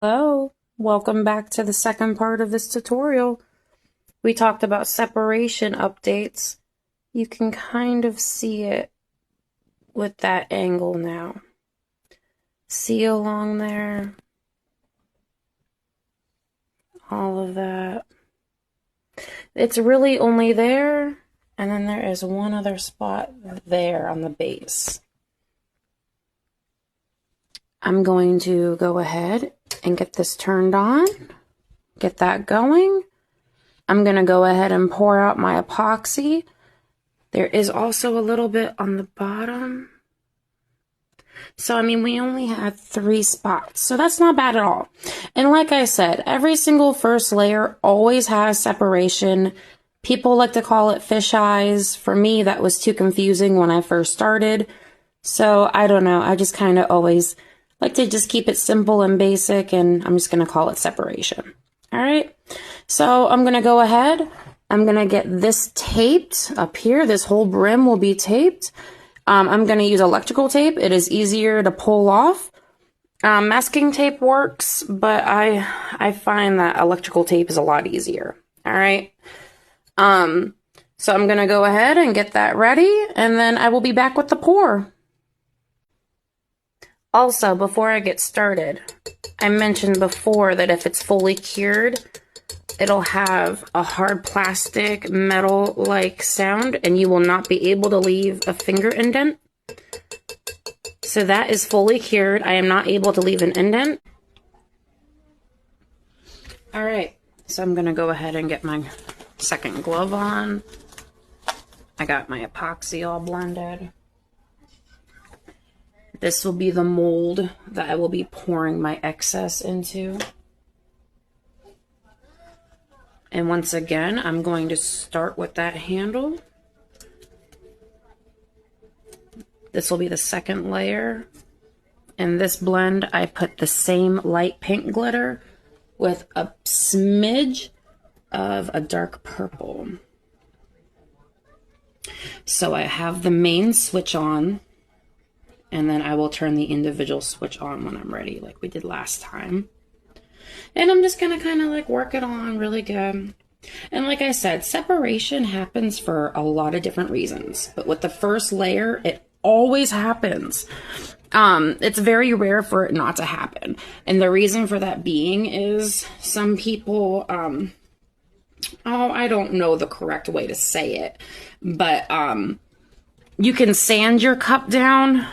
Hello, welcome back to the second part of this tutorial. We talked about separation updates. You can kind of see it with that angle now. See along there? All of that. It's really only there, and then there is one other spot there on the base. I'm going to go ahead and get this turned on, get that going. I'm going to go ahead and pour out my epoxy. There is also a little bit on the bottom. So, I mean, we only had 3 spots, so that's not bad at all. And like I said, every single first layer always has separation. People like to call it fish eyes. For me, that was too confusing when I first started. So, I don't know. I just kind of always like to just keep it simple and basic, and I'm just going to call it separation. All right. So I'm going to go ahead. I'm going to get this taped up here. This whole brim will be taped. I'm going to use electrical tape. It is easier to pull off. Masking tape works, but I find that electrical tape is a lot easier. All right. So I'm going to go ahead and get that ready, and then I will be back with the pour. Also, before I get started, I mentioned before that if it's fully cured, it'll have a hard plastic metal-like sound, and you will not be able to leave a finger indent. So that is fully cured. I am not able to leave an indent. All right, so I'm gonna go ahead and get my second glove on. I got my epoxy all blended. This will be the mold that I will be pouring my excess into. And once again, I'm going to start with that handle. This will be the second layer. In this blend, I put the same light pink glitter with a smidge of a dark purple. So I have the main switch on, and then I will turn the individual switch on when I'm ready, like we did last time. And I'm just gonna kind of like work it on really good. And like I said, separation happens for a lot of different reasons. But with the first layer, it always happens. It's very rare for it not to happen. And the reason for that being is some people, I don't know the correct way to say it, but you can sand your cup down.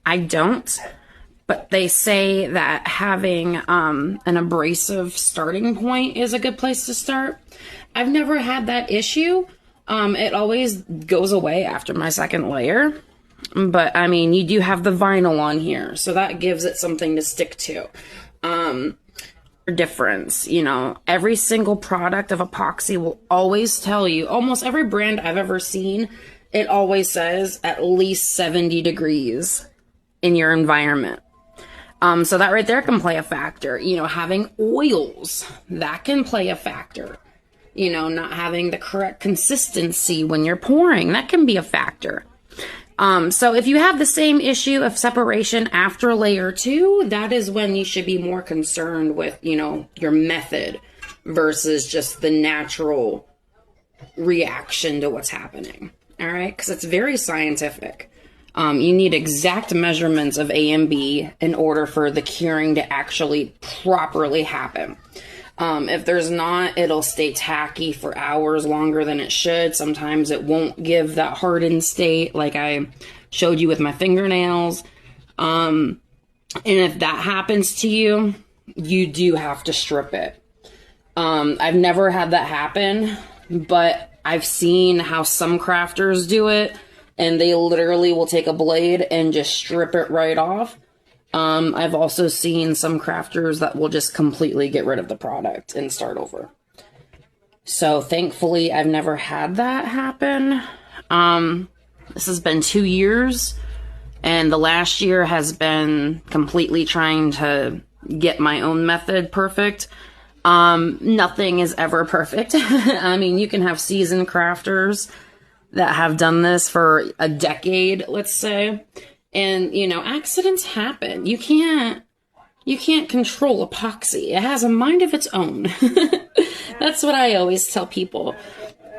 I don't. But they say that having an abrasive starting point is a good place to start. I've never had that issue. It always goes away after my second layer. But, I mean, you do have the vinyl on here, so that gives it something to stick to. Difference, you know, every single product of epoxy will always tell you, almost every brand I've ever seen, it always says at least 70 degrees in your environment. So that right there can play a factor. You know, having oils, that can play a factor. You know, not having the correct consistency when you're pouring, that can be a factor. So if you have the same issue of separation after layer 2, that is when you should be more concerned with, you know, your method versus just the natural reaction to what's happening. All right, because it's very scientific. You need exact measurements of A and B in order for the curing to actually properly happen. If there's not, it'll stay tacky for hours longer than it should. Sometimes it won't give that hardened state like I showed you with my fingernails. And if that happens to you, you do have to strip it. I've never had that happen, but I've seen how some crafters do it. And they literally will take a blade and just strip it right off. I've also seen some crafters that will just completely get rid of the product and start over. So thankfully, I've never had that happen. This has been 2 years, and the last year has been completely trying to get my own method perfect. Nothing is ever perfect. I mean, you can have seasoned crafters that have done this for a decade, let's say. And, you know, accidents happen. You can't You can't control epoxy. It has a mind of its own. That's what I always tell people.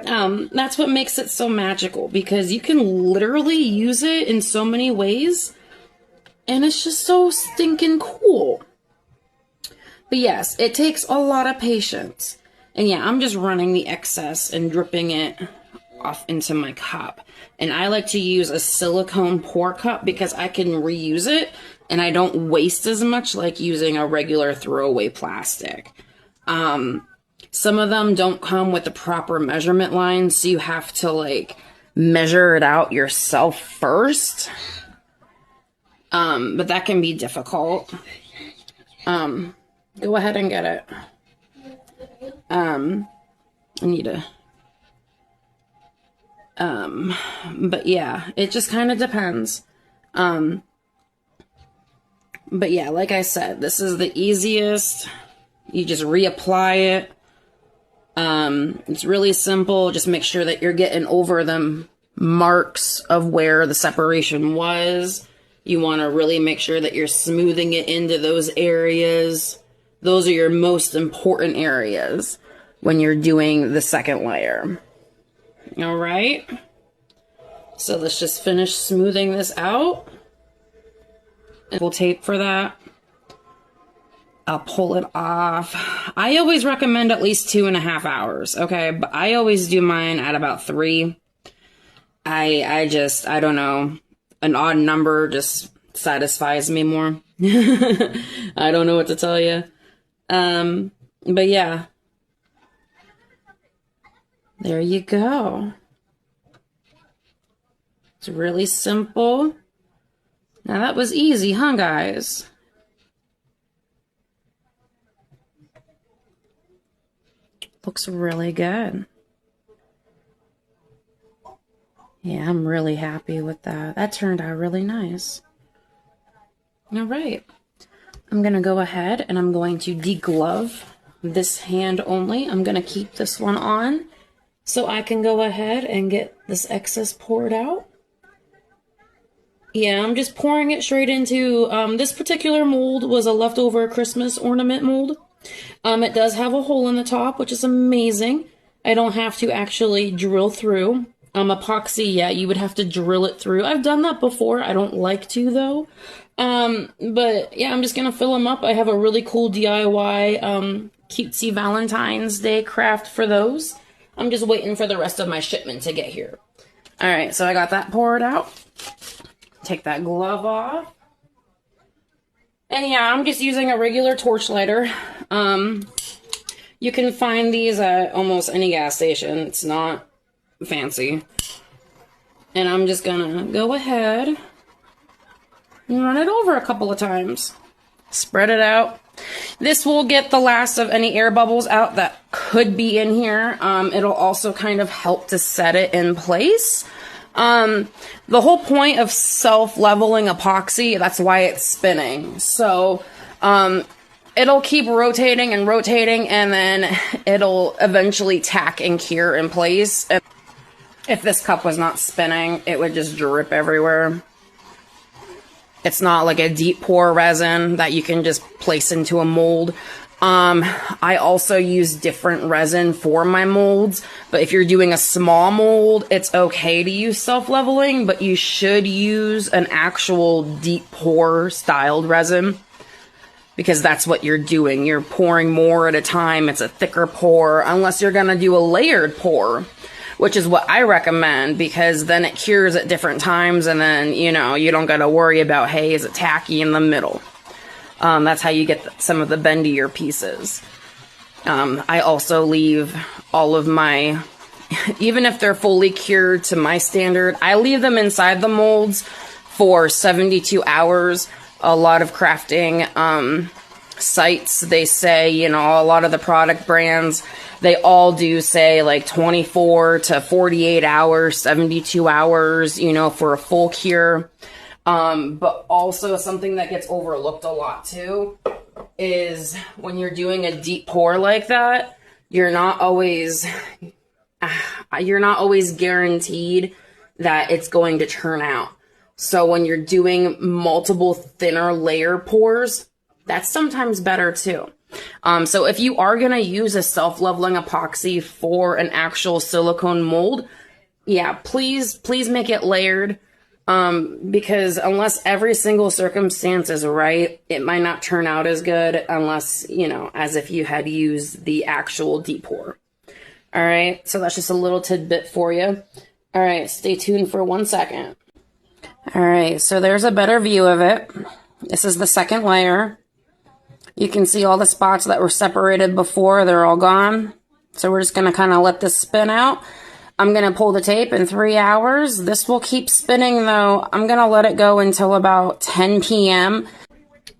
That's what makes it so magical, because you can literally use it in so many ways, and it's just so stinking cool. But yes, it takes a lot of patience. And yeah, I'm just running the excess and dripping it off into my cup. And I like to use a silicone pour cup because I can reuse it and I don't waste as much like using a regular throwaway plastic. Some of them don't come with the proper measurement lines, so you have to like measure it out yourself first. But that can be difficult. Go ahead and get it. I need to, but yeah, it just kind of depends. But yeah, like I said, this is the easiest. You just reapply it. It's really simple. Just make sure that you're getting over the marks of where the separation was. You want to really make sure that you're smoothing it into those areas. Those are your most important areas when you're doing the second layer. All right. So let's just finish smoothing this out. And we'll tape for that. I'll pull it off. I always recommend at least 2.5 hours. Okay. But I always do mine at about 3. I don't know. An odd number just satisfies me more. I don't know what to tell you. But yeah, there you go. It's really simple. Now that was easy, huh, guys? Looks really good. Yeah, I'm really happy with that. That turned out really nice. All right. I'm going to go ahead and I'm going to deglove this hand only. I'm going to keep this one on so I can go ahead and get this excess poured out. Yeah, I'm just pouring it straight into, this particular mold was a leftover Christmas ornament mold. It does have a hole in the top, which is amazing. I don't have to actually drill through. Epoxy, yeah, you would have to drill it through. I've done that before. I don't like to, though. But yeah, I'm just gonna fill them up. I have a really cool DIY, cutesy Valentine's Day craft for those. I'm just waiting for the rest of my shipment to get here. All right, so I got that poured out. Take that glove off. And yeah, I'm just using a regular torch lighter. You can find these at almost any gas station. It's not fancy. And I'm just gonna go ahead and run it over a couple of times. Spread it out. This will get the last of any air bubbles out that could be in here. It'll also kind of help to set it in place. The whole point of self-leveling epoxy, that's why it's spinning. So, it'll keep rotating and rotating, and then it'll eventually tack and cure in place. And if this cup was not spinning, it would just drip everywhere. It's not like a deep pour resin that you can just place into a mold. I also use different resin for my molds, but if you're doing a small mold, it's okay to use self-leveling, but you should use an actual deep pour styled resin, because that's what you're doing. You're pouring more at a time. It's a thicker pour, unless you're gonna do a layered pour, which is what I recommend, because then it cures at different times, and then, you know, you don't gotta worry about, hey, is it tacky in the middle? That's how you get some of the bendier pieces. I also leave all of my, even if they're fully cured to my standard, I leave them inside the molds for 72 hours. A lot of crafting sites, they say, you know, a lot of the product brands, they all do say like 24 to 48 hours, 72 hours, you know, for a full cure. But also something that gets overlooked a lot too is when you're doing a deep pour like that, you're not always guaranteed that it's going to turn out. So when you're doing multiple thinner layer pours, That's sometimes better too. So if you are going to use a self-leveling epoxy for an actual silicone mold, yeah, please make it layered. Because unless every single circumstance is right, it might not turn out as good unless, you know, as if you had used the actual Depor. All right, so that's just a little tidbit for you. All right, stay tuned for 1 second. All right, so there's a better view of it. This is the second layer. You can see all the spots that were separated before, they're all gone. So we're just gonna kind of let this spin out. I'm going to pull the tape in 3 hours. This will keep spinning though. I'm going to let it go until about 10 p.m.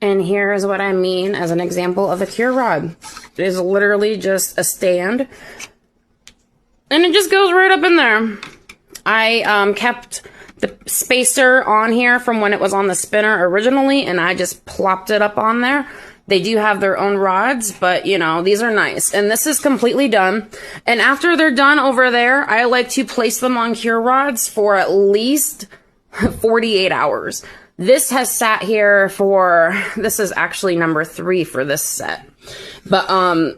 And here's what I mean as an example of a cure rod. It is literally just a stand. And it just goes right up in there. I kept the spacer on here from when it was on the spinner originally, and I just plopped it up on there. They do have their own rods, but, you know, these are nice. And this is completely done. And after they're done over there, I like to place them on cure rods for at least 48 hours. This has sat here for, this is actually number 3 for this set. But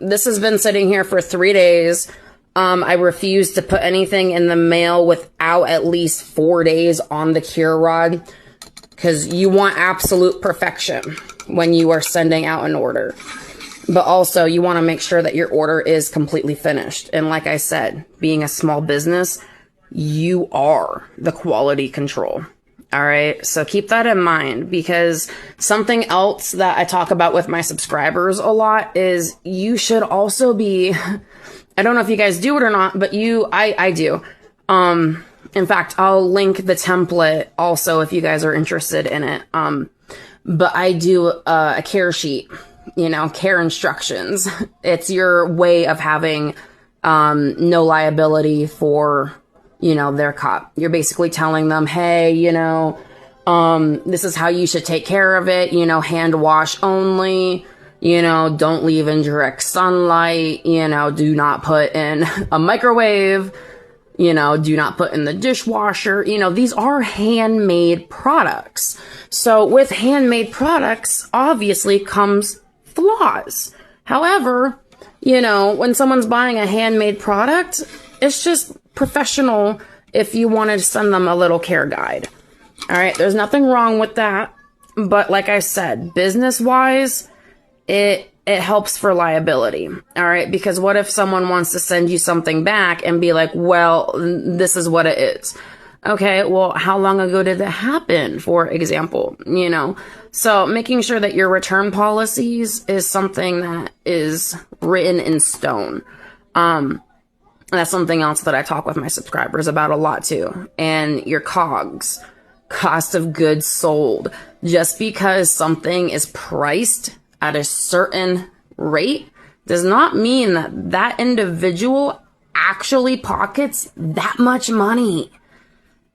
this has been sitting here for 3 days. I refuse to put anything in the mail without at least 4 days on the cure rod, because you want absolute perfection when you are sending out an order. But also you want to make sure that your order is completely finished. And like I said, being a small business, you are the quality control. All right. So keep that in mind, because something else that I talk about with my subscribers a lot is you should also be, I don't know if you guys do it or not, but I do. In fact, I'll link the template also if you guys are interested in it. But I do a care sheet, you know, care instructions. It's your way of having no liability for, you know, their cop. You're basically telling them, hey, you know, this is how you should take care of it. You know, hand wash only. You know, don't leave in direct sunlight. You know, do not put in a microwave. You know, do not put in the dishwasher. You know, these are handmade products. So with handmade products, obviously comes flaws. However, you know, when someone's buying a handmade product, it's just professional if you wanted to send them a little care guide. All right, there's nothing wrong with that. But like I said, business-wise, it helps for liability. All right, because what if someone wants to send you something back and be like, well, this is what it is. Okay, well, how long ago did that happen, for example, you know? So making sure that your return policies is something that is written in stone. That's something else that I talk with my subscribers about a lot too. And your COGS, cost of goods sold. Just because something is priced at a certain rate does not mean that that individual actually pockets that much money.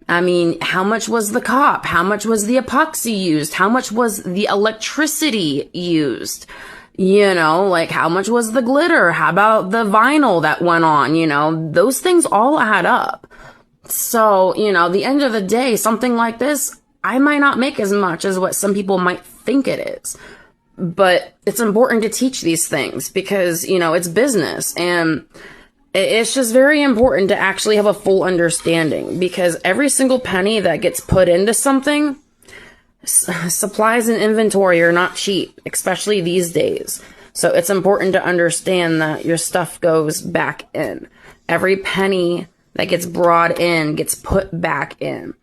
I mean, how much was the cop? How much was the epoxy used? How much was the electricity used? You know, like how much was the glitter? How about the vinyl that went on? You know, those things all add up. So, you know, the end of the day, something like this, I might not make as much as what some people might think it is. But it's important to teach these things because, you know, it's business, and it's just very important to actually have a full understanding, because every single penny that gets put into something, supplies and inventory are not cheap, especially these days. So it's important to understand that your stuff goes back in. Every penny that gets brought in gets put back in.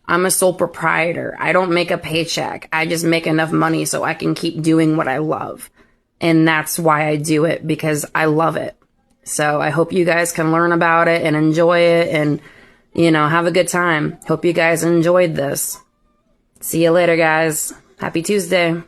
I'm a sole proprietor. I don't make a paycheck. I just make enough money so I can keep doing what I love. And that's why I do it, because I love it. So I hope you guys can learn about it and enjoy it and, you know, have a good time. Hope you guys enjoyed this. See you later, guys. Happy Tuesday.